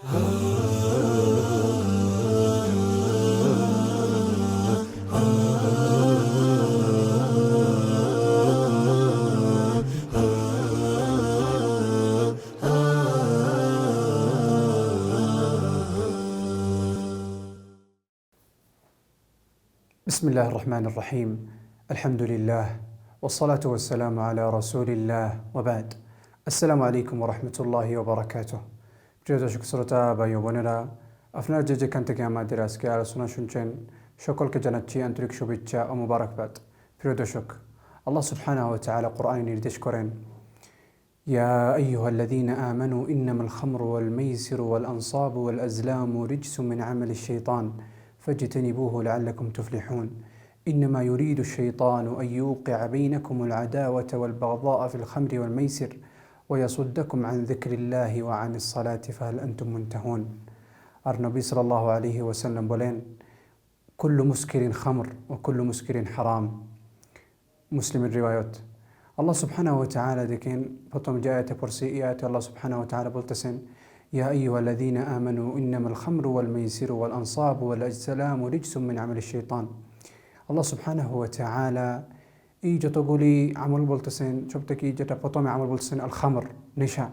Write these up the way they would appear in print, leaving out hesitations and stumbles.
بسم الله الرحمن الرحيم. الحمد لله والصلاة والسلام على رسول الله وبعد. السلام عليكم ورحمة الله وبركاته. প্রিয় দর্শক শ্রোতা ভাই ও বোনেরা, আপনারা যেখান থেকে আমাদের আজকে আলোচনা শুনছেন সকলকে জানাচ্ছি আন্তরিক শুভেচ্ছা ও মোবারকবাদ। প্রিয় দর্শক, আল্লাহ সুবহানাহু ওয়া তাআলা কোরআনে নির্দেশ করেন, يا أيها الذين آمنوا إنما الخمر والميسر والأنصاب والأزلام رجس من عمل الشيطان فاجتنبوه لعلكم تفلحون إنما يريد الشيطان أن يوقع بينكم العداوة والبغضاء في الخمر والميسر ويصدكم عن ذكر الله وعن الصلاة فهل أنتم منتهون. النبي صلى الله عليه وسلم بولين كل مسكر خمر وكل مسكر حرام. مسلم الروايات. আল্লাহ সুবহানাহু ওয়া তাআলা দেখেন প্রথম যে আয়াতে পড়ছি, এই আয়াতে আল্লাহ সুবহানাহু ওয়া তাআলা বলতেছেন, ইয়া আইয়ুহাল্লাযীনা আমানু ইন্নামাল খামরু ওয়াল মাইসিরু ওয়াল আনসাবু ওয়াল আজলামু রিজসুম মিন আমালিশ শাইতান। আল্লাহ সুবহানাহু ওয়া তাআলা এই যতগুলি আমল বলতেছেন, সবথেকে যেটা প্রথমে আমল বলতেছেন আল খামর, নেশা।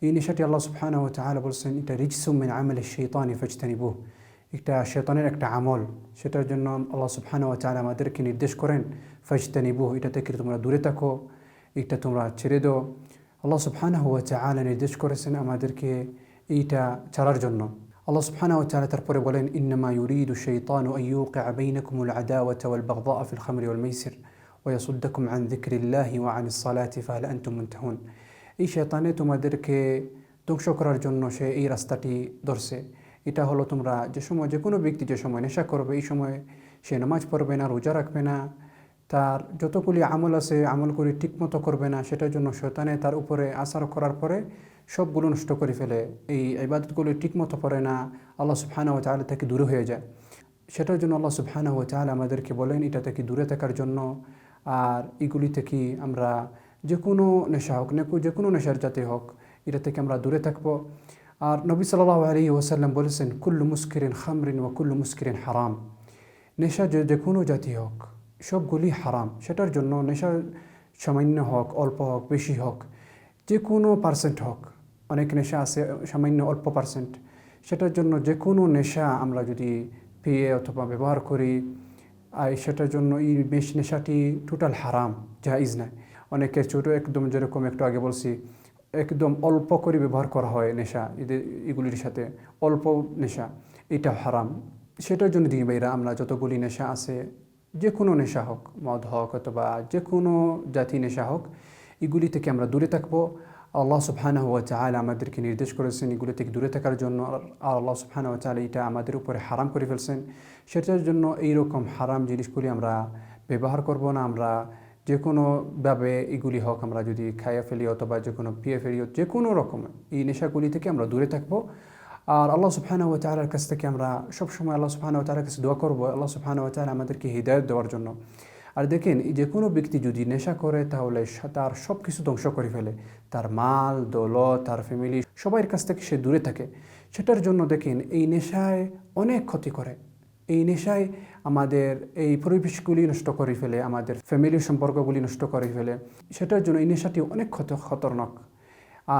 এই নেশাটি আল্লাহ সুবহানাহু ওয়া তাআলা বলছেন এটা রিজসুম মিন আমালিশ শাইতানি ফাজতানিবুহ, এটা শয়তানের একটা আমল। সেটার জন্য আল্লাহ সুবহানাহু ওয়া তাআলা আমাদেরকে নির্দেশ করেন ফাজতানিবুহ, এটা থেকে তোমরা দূরে থাকো, এটা তোমরা ছেড়ে দাও। আল্লাহ সুবহানাহু ওয়া তাআলা নির্দেশ করেছেন আমাদেরকে এইটা ছাড়ার জন্য। আল্লাহ সুবহানাহু ওয়া তাআলা তারপরে বলেন, ইন্নামা ইউরিদু শাইতানু আন ইউকিআ বাইনাকুমুল আদাওয়াতা ওয়াল বাগদাআ ফিল খামরি ওয়াল মাইসির ওয়া ইয়াসুদ্দাকুম আন যিকরিল্লাহি ওয়া আনিস সালাতি ফাহাল আনতুম মুনতাহুন। এই শয়তানে তোমাদেরকে ধ্বংস করার জন্য সে এই রাস্তাটি ধরছে। এটা হলো তোমরা যে সময় যে কোনো ব্যক্তি যে সময় নেশা করবে, এই সময় সে নামাজ পড়বে না, রোজা রাখবে না, তার যতগুলি আমল আছে আমলগুলি ঠিকমতো করবে না। সেটার জন্য শয়তানে তার উপরে আসার করার পরে সবগুলো নষ্ট করে ফেলে। এই ইবাদতগুলি ঠিকমতো করে না, আল্লাহ সুবহানাহু ওয়া তাআলা থেকে দূরে হয়ে যায়। সেটার জন্য আল্লাহ সুবহানাহু ওয়া তাআলা আমাদেরকে বলেন এটা থেকে দূরে থাকার জন্য। আর এগুলি থেকে আমরা যে কোনো নেশা হোক, যে কোনো নেশার জাতি হোক, এটা থেকে আমরা দূরে থাকবো। আর নবী সাল্লাল্লাহু আলাইহি ওয়াসাল্লাম বলেছেন, কুল্লু মুসকিরিন খামরিন ওয়া কুল্লু মুসকিরিন হারাম। নেশা যে কোনো জাতি হোক সবগুলি হারাম। সেটার জন্য নেশা সামান্য হোক, অল্প হোক, বেশি হোক, যে কোনো পার্সেন্ট হোক, অনেক নেশা আছে সামান্য অল্প পার্সেন্ট। সেটার জন্য যে কোনো নেশা আমরা যদি পেয়ে অথবা ব্যবহার করি, সেটার জন্য এই নেশাটি টোটাল হারাম, জায়েজ নয়। অনেকে ছোটো একদম, যেরকম একটু আগে বলছি, একদম অল্প করে ব্যবহার করা হয় নেশা, এগুলির সাথে অল্প নেশা, এটা হারাম। সেটার জন্য দিই ভাইরা, আমরা যতগুলি নেশা আছে, যে কোনো নেশা হোক, মদ হোক অথবা যে কোনো জাতি নেশা হোক, এগুলি থেকে আমরা দূরে থাকবো। আল্লাহ সুবহানাহু ওয়া তাআলা আমাদেরকে নির্দেশ করেছেন এগুলি থেকে দূরে থাকার জন্য। আর আল্লাহ সুবহানাহু ওয়া তাআলা এটা আমাদের উপরে হারাম করে ফেলছেন। সেটার জন্য এইরকম হারাম জিনিসগুলি আমরা ব্যবহার করব না। আমরা যে কোনোভাবে এগুলি হোক, আমরা যদি খাইয়ে ফেলি অথবা যে কোনো পিয়ে ফেলি, যে কোনো রকম এই নেশাগুলি থেকে আমরা দূরে থাকবো। আর আল্লাহ সুবহানাহু ওয়া তাআলার কাছ থেকে আমরা সবসময় আল্লাহ সুবহানাহু ওয়া তাআলার কাছে দোয়া করবো, আল্লাহ সুবহানাহু ওয়া তাআলা আমাদেরকে হিদায়াত দেওয়ার জন্য। আর দেখেন, যে কোনো ব্যক্তি যদি নেশা করে তাহলে তার সব কিছু ধ্বংস করে ফেলে, তার মাল দৌলত, তার ফ্যামিলি, সবার কাছ থেকে সে দূরে থাকে। সেটার জন্য দেখেন এই নেশায় অনেক ক্ষতি করে। এই নেশায় আমাদের এই পরিবেশগুলি নষ্ট করে ফেলে, আমাদের ফ্যামিলির সম্পর্কগুলি নষ্ট করে ফেলে। সেটার জন্য এই নেশাটি অনেক খতরনাক।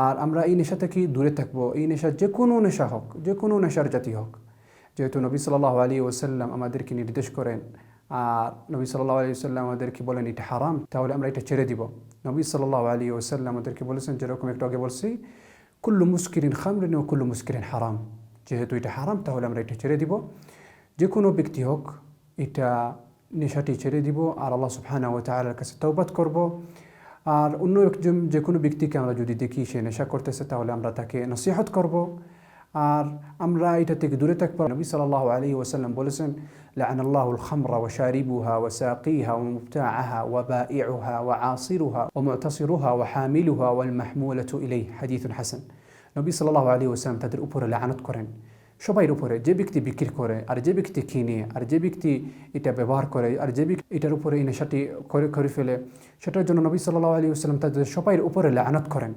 আর আমরা এই নেশা থেকে দূরে থাকবো। এই নেশা যে কোনো নেশা হোক, যে কোনো নেশার জাতি হোক, যেহেতু নবী সাল্লাল্লাহু আলাইহি ওয়াসাল্লাম আমাদেরকে নির্দেশ করেন, আর নবী সাল্লাল্লাহু আলাইহি ওয়াসাল্লাম আমাদেরকে বলেন এটা হারাম, তাহলে আমরা এটা ছেড়ে দিব। নবী সাল্লাল্লাহু আলাইহি ওয়াসাল্লাম আমাদেরকে বলেছেন, যেরকম একটু আগে বলছি, কুল্লু মুসকিরিন খামরিন ওয়া কুল্লু মুসকিরিন হারাম। যেহেতু এটা হারাম, তাহলে আমরা এটা ছেড়ে দিব। যে কোনো ব্যক্তি হোক, এটা নেশাটি ছেড়ে দিব আর আল্লাহ সুবহানাহু ওয়া তাআলার কাছে তওবাত করব। আর অন্য একজন যে কোনো ব্যক্তিকে আমরা যদি দেখি সে নেশা করতেছে, তাহলে আমরা তাকে নসিহত করব আর আমরা এটা থেকে দূরে থাকবো। নবী সাল্লাল্লাহু আলাইহি ওয়াসাল্লাম বলেছেন, লাআনাল্লাহুল খামরা ওয়া শারিবুহা ওয়া সাকিহা ওয়া মুবতাআহা ওয়া বাঈউহা ওয়া আসিরুহা ওয়া মু'তাসিরুহা ওয়া হামিলুহা ওয়াল মাহমুলাতু ইলাইহি, হাদিসুন হাসান। নবী সাল্লাল্লাহু আলাইহি ওয়াসাল্লাম তাদের উপরে লাআনত করেন, সবাইয়ের উপরে, যে ব্যক্তি বিক্রি করে আর যে ব্যক্তি কিনে আর যে ব্যক্তি এটা ব্যবহার করে আর যে ব্যক্তি এটার উপরে এই নেশাটি করে ফেলে, সেটার জন্য নবী সাল্লাল্লাহু আলাইহি ওয়াসাল্লাম তাদের সবাইয়ের উপরে লাআনত করেন।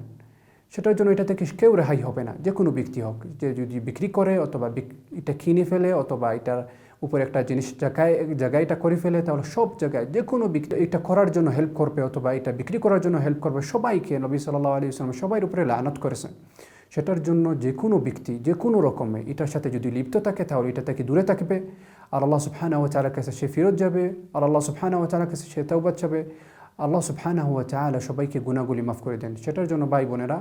সেটার জন্য এটা থেকে কেউ রেহাই হবে না, যে কোনো ব্যক্তি হোক, যে যদি বিক্রি করে অথবা এটা কিনে ফেলে অথবা এটার উপরে একটা জিনিস জায়গায় এটা করে ফেলে, তাহলে সব জায়গায় যে কোনো ব্যক্তি এটা করার জন্য হেল্প করবে অথবা এটা বিক্রি করার জন্য হেল্প করবে, সবাইকে নবী সাল্লাল্লাহু আলাইহি ওয়াসাল্লাম সবার উপরে লানত করেছেন। সেটার জন্য যে কোনো ব্যক্তি যে কোনো রকমে এটার সাথে যদি লিপ্ত থাকে তাহলে এটা থেকে দূরে থাকবে, আর আল্লাহ সুবহানাহু ওয়া তাআলার কাছে সে ফেরত যাবে, আর আল্লাহ সুবহানাহু ওয়া তাআলার কাছে সে তওবা চাবে। আল্লাহ সুবহানাহু ওয়া তাআলা সবাইকে গুনাহগুলি মাফ করে দেন। সেটার জন্য ভাই বোনেরা,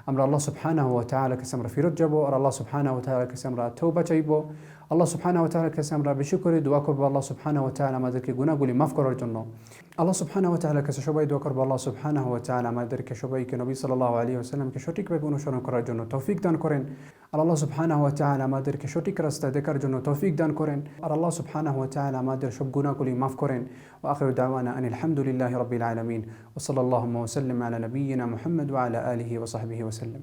আমরা আল্লাহ সুবহানাহু ওয়া তাআলার কাছে আমরা ফেরত যাব, আর আল্লাহ সুবহানাহু ওয়া তাআলার কাছে আমরা তওবা চাইব। আল্লাহ সুবহানাহু ওয়া তাআলার কাছে আমরা বেশি করে দোয়া করব আল্লাহ সুবহানাহু ওয়া তাআলা আমাদেরকে গুনাহগুলি মাফ করার জন্য। আল্লাহ সুবহানাহু ওয়া তাআলার কাছে সবাই দোয়া করব আল্লাহ সুবহানাহু ওয়া তাআলা আমাদেরকে সবাইকে নবী সাল্লাল্লাহু আলাইহি ওয়াসাল্লামকে সঠিকভাবে অনুসরণ করার জন্য তৌফিক দান করেন। আর আল্লাহ সুবহানাহু ওয়া তাআলা আমাদেরকে সঠিক রাস্তা দেখার জন্য তৌফিক দান করেন। আর আল্লাহ সুবহানাহু ওয়া তাআলা আমাদের সব গুনাহগুলি মাফ করেন। ওয়া আখিরু দাওয়ানা আনিল হামদুলিল্লাহি রাব্বিল আলামিন ওয়া সাল্লাল্লাহু ওয়া সাল্লাম আলা নাবিয়্যিনা মুহাম্মদ ওয়া আলা আলিহি ওয়া সাহবিহি ওয়া সাল্লাম।